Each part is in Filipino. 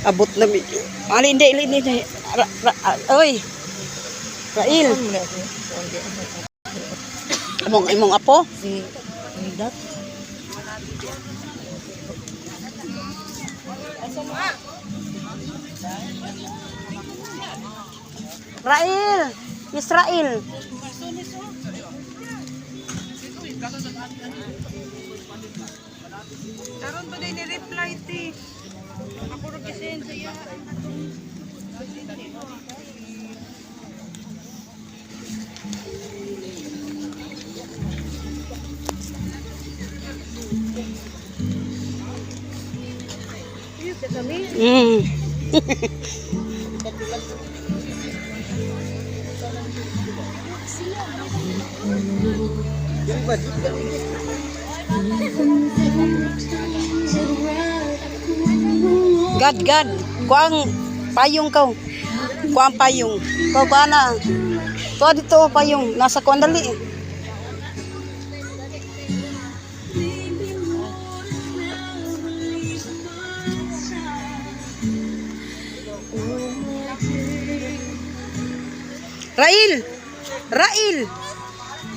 Abot na mi. Ali hindi. Oy. Rail. Imong apo? Si Nidat. Rail. Israel. Karon ba ni reply ti? Ako ro kasi saya. God. Kuang payong kau. Kuang payong. Kau bana. To dito payong nasa kuan dali. Rail.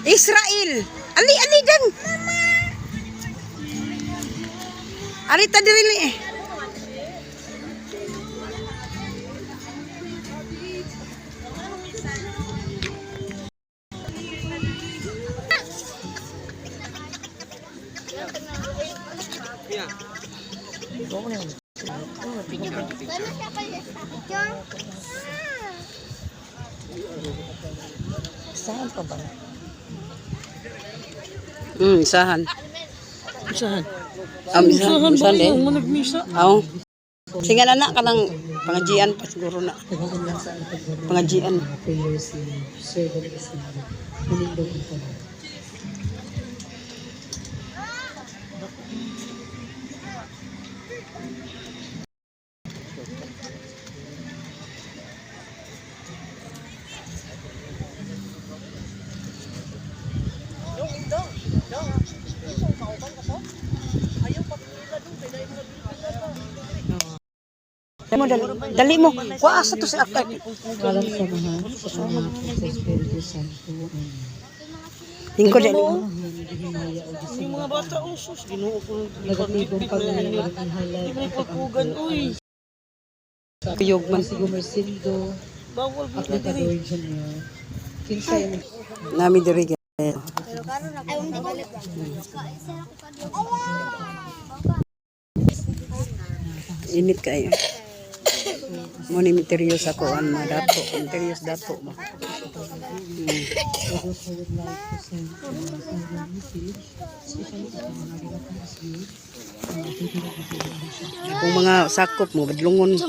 Israel. Ali dan. Ari ta diri. Saan pa ba? Isahan. Saan? Isahan din. Managmisa. Oo. Sige na kanang pangajian pa siguro na. Pangajian. Dali mo. Kuha sa to si Akay. Kalam sa mahal sa anak sa Espiritu Santo. Lingkod din. Yung mga bata usos Ginoo ko negatibong paglalagay ng halal. May pagkugan uy. Kuyog man. Si Gumersindo. Bawal at Nagador Junior. Kinsay Nami diri. Init kayo. Muni miterios ako an mga dato, miterios dato mo. Kung mga sakop mo badlungon.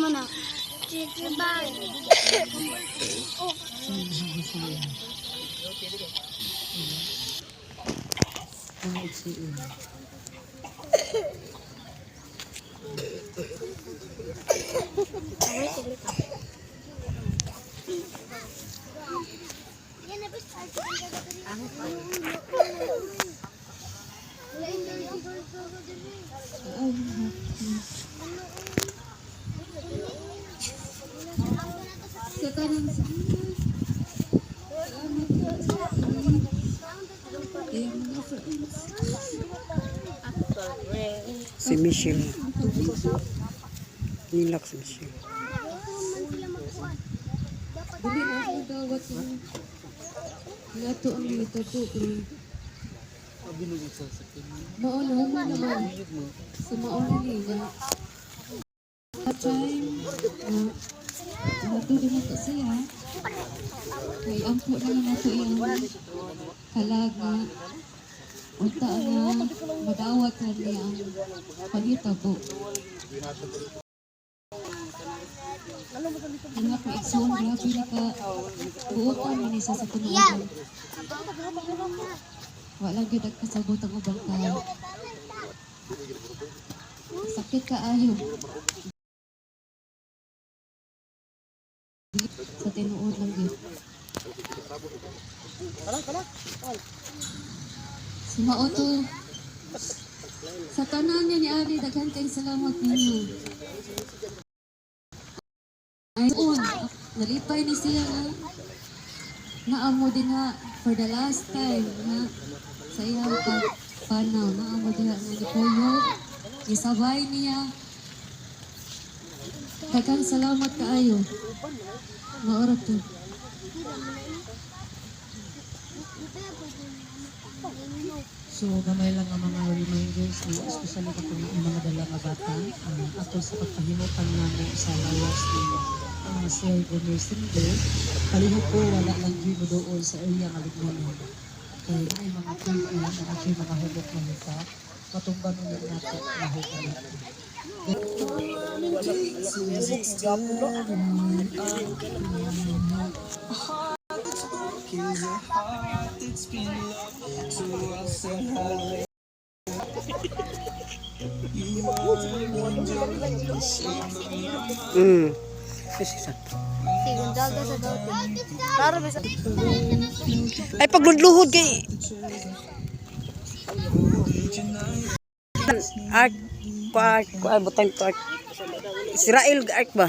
Si Michelle. Nilak si Michelle. Dili na ako dawat mo. Lato ang ito po. Mauna mo naman. Sa mauna nila. Time. Lato din ito siya. Kay ampo na lang ito yung kalaga. Unta nga madawat na niya ang panitabo. Ang ako igsoon, grabe na ka buotan man isa sa tinuodan. Wala gyud kasabot ang ubang tao. Sakit ka ayo. Sa tinuod lang gyud. Sumao to. Sa tanan niya ni Ari, daghan kayong salamat ninyo. Nalipay ni siya nga. Naamo din nga for the last time nga sa iyang pagpanaw. Naamo din nga ni Puyo. Isabay niya. Daghang salamat kaayo. Maora to. So, gamay lang ang mga reminders, especially kung ang mga dala nga bata, ato sa pagpahimutan namin sa lawas ni Sir Gomerson Day, palihog ko wala lang yun mo doon sa area nga lignanan. Kaya may mga tuyo, mga hubok na nita, matumban nyo nato na hubok. Ay pagludluhod kay art ko butang to art. Israel art ba?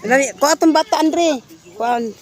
Lali, ko atong bata Andre. Kuan